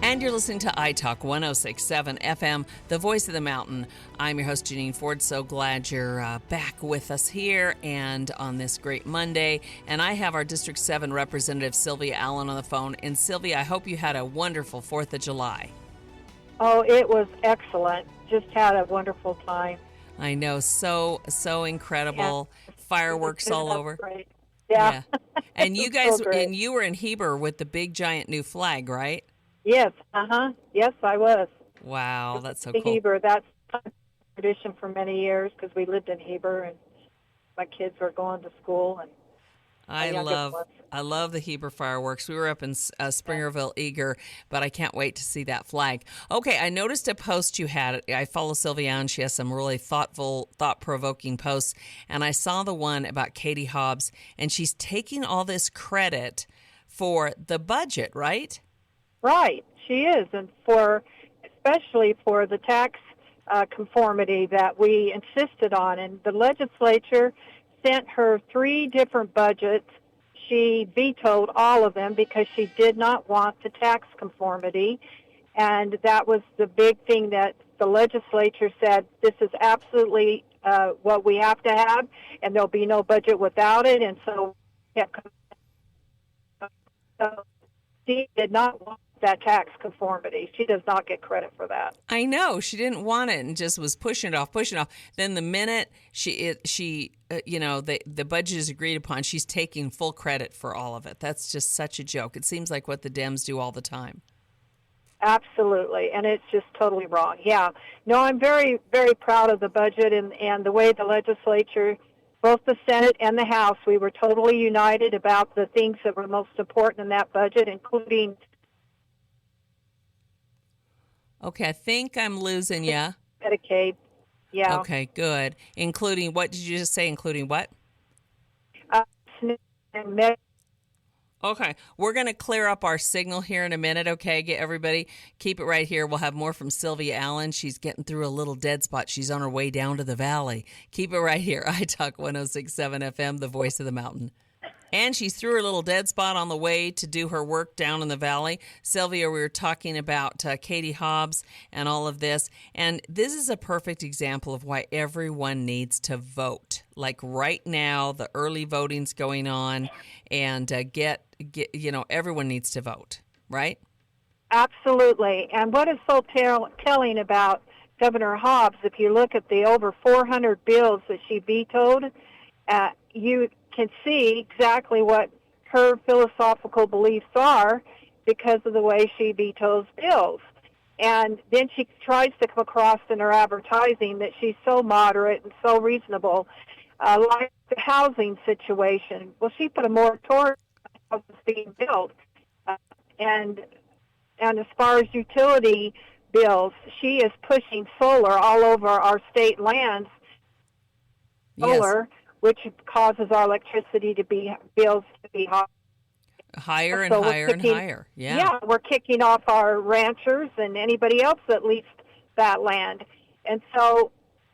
And you're listening to iTalk 106.7 FM, the voice of the mountain. I'm your host, Janine Ford. So glad you're back with us here and on this great Monday. And I have our District 7 Representative Sylvia Allen on the phone. And Sylvia, I hope you had a wonderful 4th of July. Oh, it was excellent. Just had a wonderful time. I know, so incredible. Yeah. Fireworks all over. Great. Yeah. And you guys, and you were in Heber with the big giant new flag, right? Yes, Yes, I was. Wow, that's so cool. Heber, that's a tradition for many years because we lived in Heber and my kids were going to school. And I love the Heber fireworks. We were up in Springerville, Eager, but I can't wait to see that flag. Okay, I noticed a post you had. I follow Sylvia and she has some really thought-provoking posts, and I saw the one about Katie Hobbs, and she's taking all this credit for the budget, right? Right, she is, and especially for the tax conformity that we insisted on. And the legislature sent her 3 different budgets. She vetoed all of them because she did not want the tax conformity. And that was the big thing that the legislature said, this is absolutely what we have to have, and there'll be no budget without it. And so she did not want that tax conformity. She does not get credit for that. I know. She didn't want it and just was pushing it off. Then the minute the budget is agreed upon, she's taking full credit for all of it. That's just such a joke. It seems like what the Dems do all the time. Absolutely, and it's just totally wrong. Yeah. No, I'm very, very proud of the budget and the way the legislature, both the Senate and the House, we were totally united about the things that were most important in that budget, including... Okay, I think I'm losing you. Medicaid, yeah. Okay, good. Including, what did you just say, including what? And Okay, we're going to clear up our signal here in a minute, okay? Get everybody, keep it right here. We'll have more from Sylvia Allen. She's getting through a little dead spot. She's on her way down to the valley. Keep it right here. iTalk 106.7 FM, the voice of the mountain. And she's through her little dead spot on the way to do her work down in the valley. Sylvia, we were talking about Katie Hobbs and all of this. And this is a perfect example of why everyone needs to vote. Like right now, the early voting's going on, and everyone needs to vote, right? Absolutely. And what is so telling about Governor Hobbs, if you look at the over 400 bills that she vetoed, you can see exactly what her philosophical beliefs are because of the way she vetoes bills. And then she tries to come across in her advertising that she's so moderate and so reasonable, like the housing situation. Well, she put a moratorium on houses being built. And as far as utility bills, she is pushing solar all over our state lands. Solar, yes. Which causes our electricity bills to be higher and higher and higher. Yeah, we're kicking off our ranchers and anybody else that leased that land. And so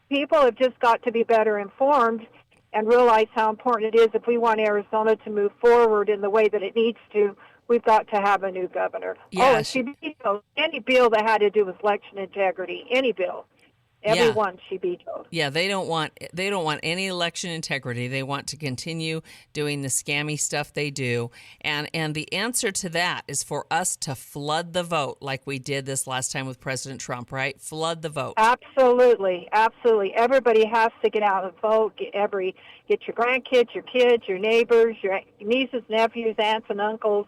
people have just got to be better informed and realize how important it is if we want Arizona to move forward in the way that it needs to. We've got to have a new governor. Yes. Oh, and she vetoed any bill that had to do with election integrity, any bill. Everyone she vetoed. Yeah, they don't want any election integrity. They want to continue doing the scammy stuff they do. And the answer to that is for us to flood the vote like we did this last time with President Trump, right? Flood the vote. Absolutely. Absolutely. Everybody has to get out and vote. Get your grandkids, your kids, your neighbors, your nieces, nephews, aunts and uncles.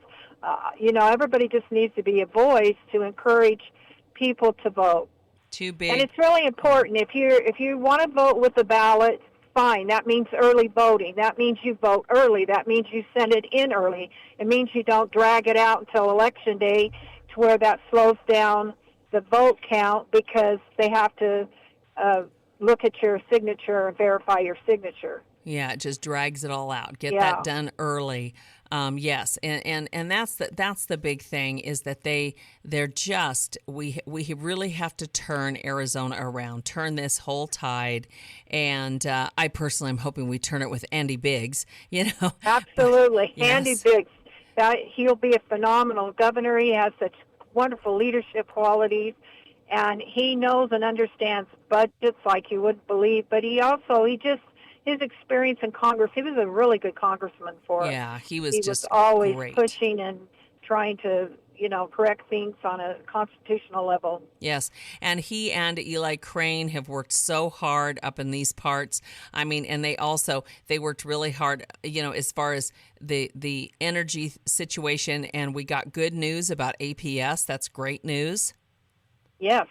Everybody just needs to be a voice to encourage people to vote. Too big. And it's really important. If you want to vote with the ballot, fine. That means early voting. That means you vote early. That means you send it in early. It means you don't drag it out until Election Day to where that slows down the vote count because they have to look at your signature and verify your signature. Yeah, it just drags it all out. Get that done early. Yes, and that's the big thing is that they're just we really have to turn Arizona around, turn this whole tide, and I personally am hoping we turn it with Andy Biggs. Absolutely, Yes. Andy Biggs. He'll be a phenomenal governor. He has such wonderful leadership qualities, and he knows and understands budgets like you wouldn't believe. But his experience in Congress, he was a really good congressman for us. Yeah, he was He was just always great. pushing and trying to, correct things on a constitutional level. Yes, and he and Eli Crane have worked so hard up in these parts. I mean, and they worked really hard, as far as the energy situation, and we got good news about APS. That's great news. Yes.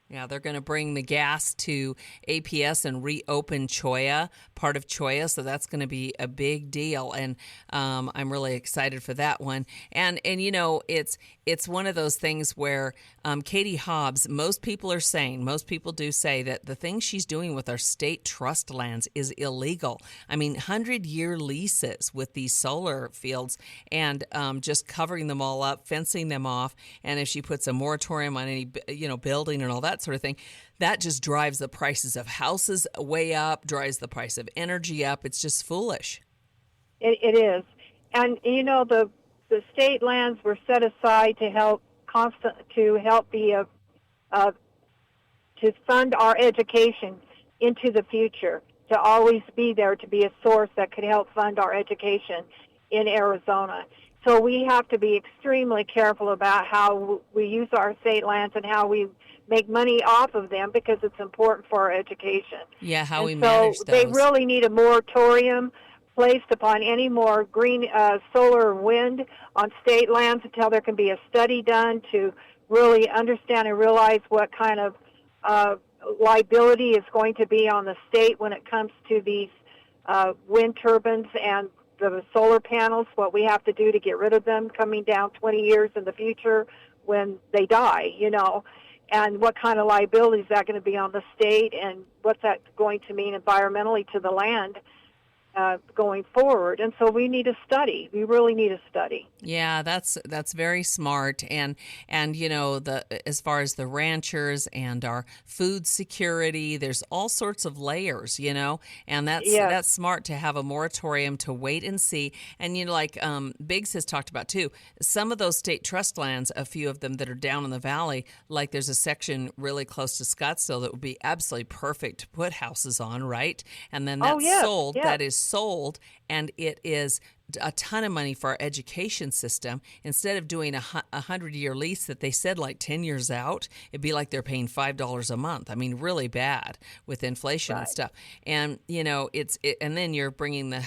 Yeah, they're going to bring the gas to APS and reopen Cholla, part of Cholla, so that's going to be a big deal, and I'm really excited for that one. And it's one of those things where Katie Hobbs, most people do say that the thing she's doing with our state trust lands is illegal. I mean, 100-year leases with these solar fields and just covering them all up, fencing them off, and if she puts a moratorium on any building and all that sort of thing, that just drives the prices of houses way up, drives the price of energy up. It's just foolish. It is. And, the state lands were set aside to help to fund our education into the future, to always be there, to be a source that could help fund our education in Arizona. So we have to be extremely careful about how we use our state lands and how we make money off of them, because it's important for our education. Yeah, how we manage those. So they really need a moratorium placed upon any more green solar or wind on state lands until there can be a study done to really understand and realize what kind of liability is going to be on the state when it comes to these wind turbines and the solar panels, what we have to do to get rid of them coming down 20 years in the future when they die, and what kind of liability is that going to be on the state, and what's that going to mean environmentally to the land going forward. And so we need a study. We really need a study. Yeah, that's very smart. And as far as the ranchers and our food security, there's all sorts of layers, and that's smart to have a moratorium to wait and see. And like Biggs has talked about too, some of those state trust lands, a few of them that are down in the valley, like there's a section really close to Scottsdale that would be absolutely perfect to put houses on, right? And then that's sold. That is sold, and it is a ton of money for our education system. Instead of doing a 100-year lease that they said like 10 years out, it'd be like they're paying $5 a month. I mean, really bad with inflation and stuff. And and then you're bringing the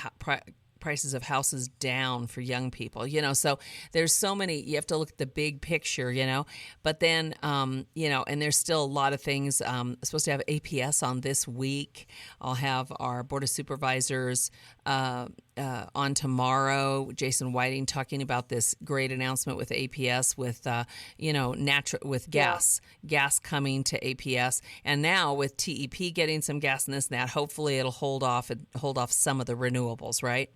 prices of houses down for young people, so there's so many, you have to look at the big picture, but then, and there's still a lot of things. Supposed to have APS on this week. I'll have our Board of Supervisors on tomorrow, Jason Whiting talking about this great announcement with APS with, with gas coming to APS. And now with TEP getting some gas in this and that, hopefully it'll hold off some of the renewables, right?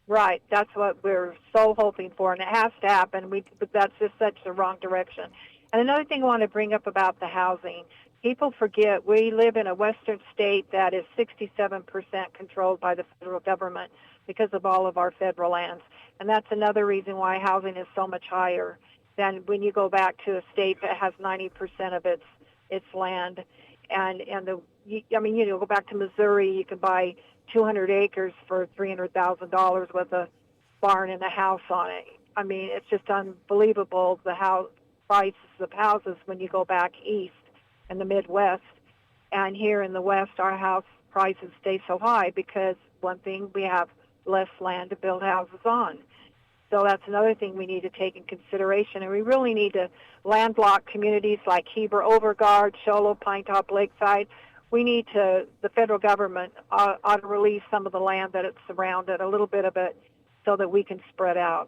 Right. That's what we're so hoping for, and it has to happen. But that's just such the wrong direction. And another thing I want to bring up about the housing, people forget we live in a western state that is 67% controlled by the federal government because of all of our federal lands. And that's another reason why housing is so much higher than when you go back to a state that has 90% of its land. And go back to Missouri, you can buy 200 acres for $300,000 with a barn and a house on it. I mean, it's just unbelievable the prices of houses when you go back east in the Midwest. And here in the West, our house prices stay so high because, one thing, we have less land to build houses on. So that's another thing we need to take in consideration. And we really need to landlocked communities like Heber, Overguard, Show Low, Pinetop, Lakeside. The federal government ought to release some of the land that it's surrounded, a little bit of it, so that we can spread out.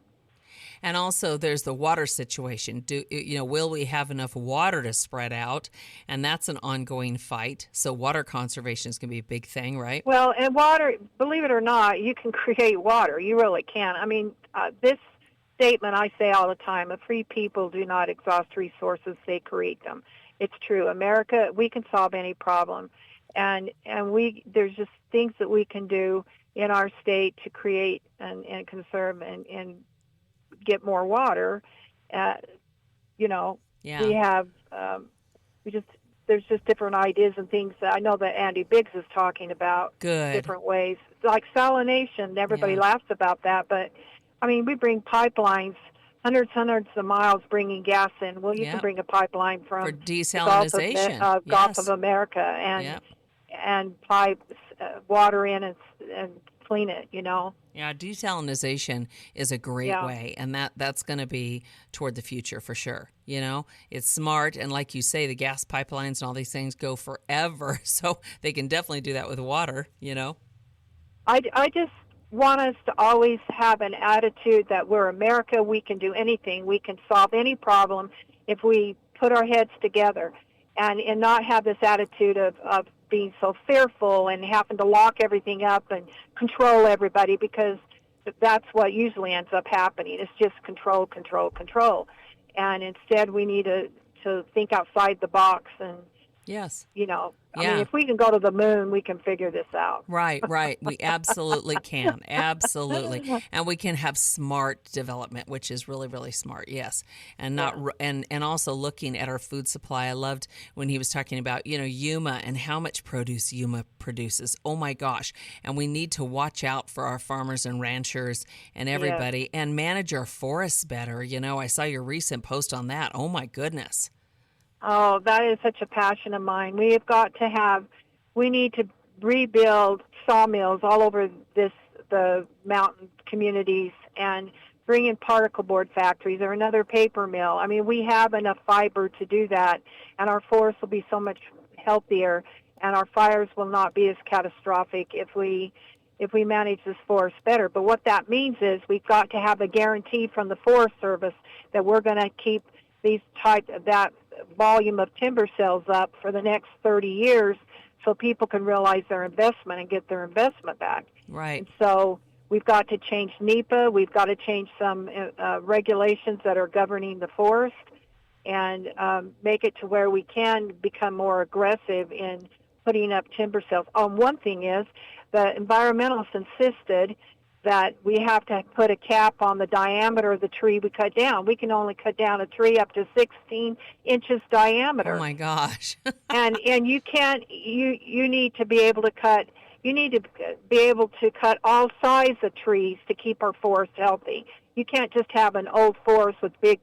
And also there's the water situation. Will we have enough water to spread out? And that's an ongoing fight. So water conservation is going to be a big thing, right? Well, and water, believe it or not, you can create water. You really can. I mean, this statement I say all the time, a free people do not exhaust resources, they create them. It's true. America, we can solve any problem. And there's just things that we can do in our state to create and conserve and get more water. Yeah. we have, we just, there's just different ideas and things that I know that Andy Biggs is talking about Good. different ways. Like salination, everybody Yeah. laughs about that, but I mean, we bring pipelines, hundreds of miles bringing gas in. Well, you can Yep. bring a pipeline For from the desalinization. Gulf of Yes. America Yep. and pipe water in and clean it. Yeah, desalinization is a great Yeah. way, and that's going to be toward the future for sure. It's smart, and like you say, the gas pipelines and all these things go forever, so they can definitely do that with water. I just want us to always have an attitude that we're America, we can do anything, we can solve any problem if we put our heads together, and not have this attitude of being so fearful and having to lock everything up and control everybody, because that's what usually ends up happening. It's just control, control, control. And instead we need to think outside the box and, Yes. I mean, if we can go to the moon, we can figure this out. Right. We absolutely can. Absolutely. And we can have smart development, which is really, really smart. Yes. And not and also looking at our food supply. I loved when he was talking about, Yuma and how much produce Yuma produces. Oh my gosh. And we need to watch out for our farmers and ranchers and everybody and manage our forests better. I saw your recent post on that. Oh my goodness. Oh, that is such a passion of mine. We need to rebuild sawmills all over the mountain communities and bring in particle board factories or another paper mill. I mean, we have enough fiber to do that, and our forests will be so much healthier, and our fires will not be as catastrophic if we manage this forest better. But what that means is we've got to have a guarantee from the Forest Service that we're going to keep that volume of timber sales up for the next 30 years so people can realize their investment and get their investment back. Right. And so we've got to change NEPA. We've got to change some regulations that are governing the forest and make it to where we can become more aggressive in putting up timber sales. One thing is the environmentalists insisted that we have to put a cap on the diameter of the tree we cut down. We can only cut down a tree up to 16 inches diameter. Oh my gosh. and you can't, you need to be able to cut, all size of trees to keep our forest healthy. You can't just have an old forest with big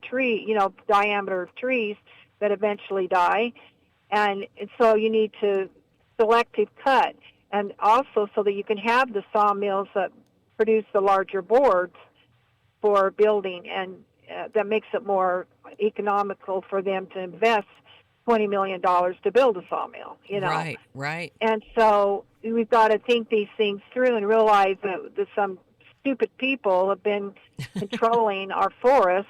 diameter of trees that eventually die. And so you need to selective cut, and also so that you can have the sawmills that produce the larger boards for building, and that makes it more economical for them to invest $20 million to build a sawmill, Right. And so we've got to think these things through and realize that some stupid people have been controlling our forest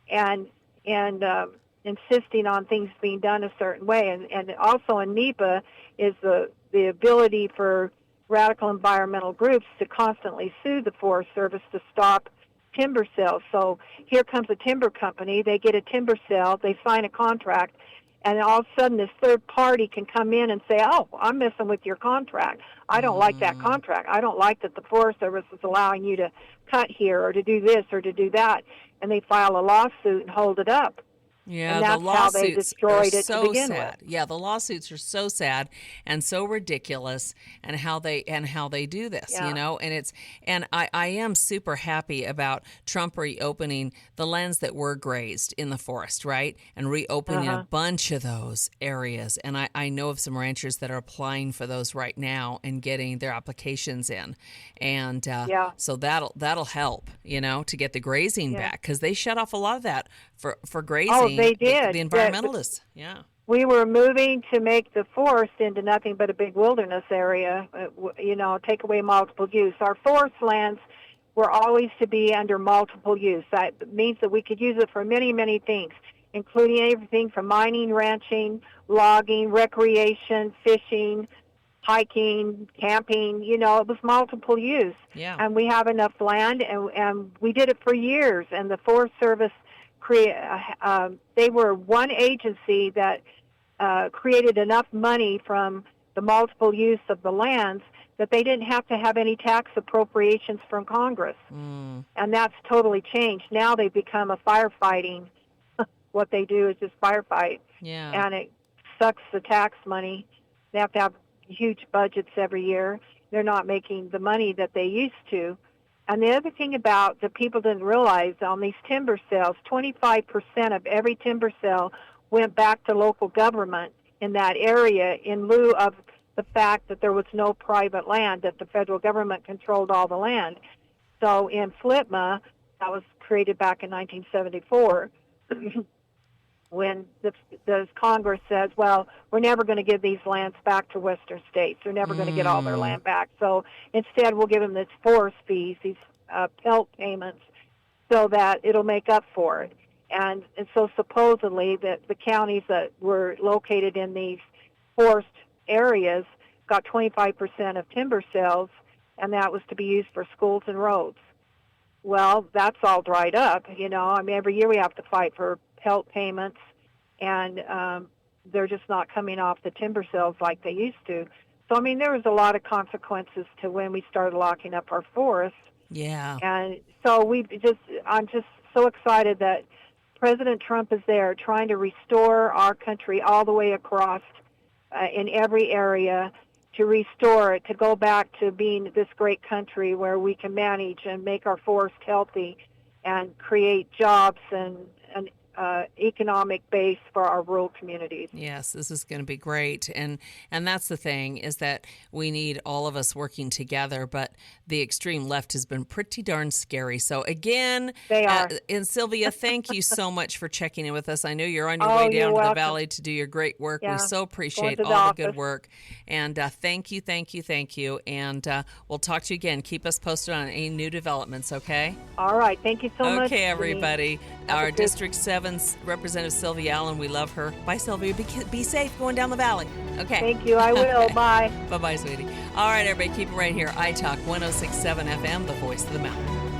and insisting on things being done a certain way. And also in NEPA is the ability for radical environmental groups to constantly sue the Forest Service to stop timber sales. So here comes a timber company, they get a timber sale, they sign a contract, and all of a sudden this third party can come in and say, oh, I'm messing with your contract. I don't like that contract. I don't like that the Forest Service is allowing you to cut here or to do this or to do that. And they file a lawsuit and hold it up. Yeah, and that's the lawsuits how they destroyed it so to begin sad. with. Yeah, the lawsuits are so sad and so ridiculous, and how they do this, and I am super happy about Trump reopening the lands that were grazed in the forest, right, and reopening a bunch of those areas. And I know of some ranchers that are applying for those right now and getting their applications in, and so that'll help, to get the grazing back, because they shut off a lot of that for grazing. Oh, they did. The environmentalists, yeah. We were moving to make the forest into nothing but a big wilderness area, take away multiple use. Our forest lands were always to be under multiple use. That means that we could use it for many, many things, including everything from mining, ranching, logging, recreation, fishing, hiking, camping. It was multiple use. Yeah. And we have enough land, and we did it for years, and the Forest Service they were one agency that created enough money from the multiple use of the lands that they didn't have to have any tax appropriations from Congress. And that's totally changed. Now they've become a firefighting what they do is just firefight. Yeah. And it sucks the tax money. They have to have huge budgets every year. They're not making the money that they used to. And the other thing about that people didn't realize on these timber sales, 25% of every timber sale went back to local government in that area in lieu of the fact that there was no private land, that the federal government controlled all the land. So in FLTMA, that was created back in 1974, when the Congress says, well, we're never going to give these lands back to Western states. They're never going to get all their land back. So instead, we'll give them these forest fees, these pelt payments, so that it'll make up for it. And so supposedly that the counties that were located in these forest areas got 25% of timber sales, and that was to be used for schools and roads. Well, that's all dried up, you know. I mean, every year we have to fight for pelt payments, and they're just not coming off the timber sales like they used to. So, I mean, there was a lot of consequences to when we started locking up our forests. Yeah. And so I'm just so excited that President Trump is there trying to restore our country all the way across in every area, to restore it, to go back to being this great country where we can manage and make our forest healthy and create jobs and an economic base for our rural communities. Yes, this is going to be great. And that's the thing, is that we need all of us working together, but the extreme left has been pretty darn scary. So again, they are. And Sylvia, thank you so much for checking in with us. I know you're on your way down to the valley to do your great work. Yeah. We so appreciate all the good work. And thank you. And we'll talk to you again. Keep us posted on any new developments, okay? All right. Thank you so much. Okay, everybody. Our District 7 Representative Sylvia Allen, we love her. Bye, Sylvia. Be safe going down the valley. Okay. Thank you. I will. Bye. Bye-bye, sweetie. All right, everybody. Keep it right here. iTalk 106.7 FM, the voice of the mountain.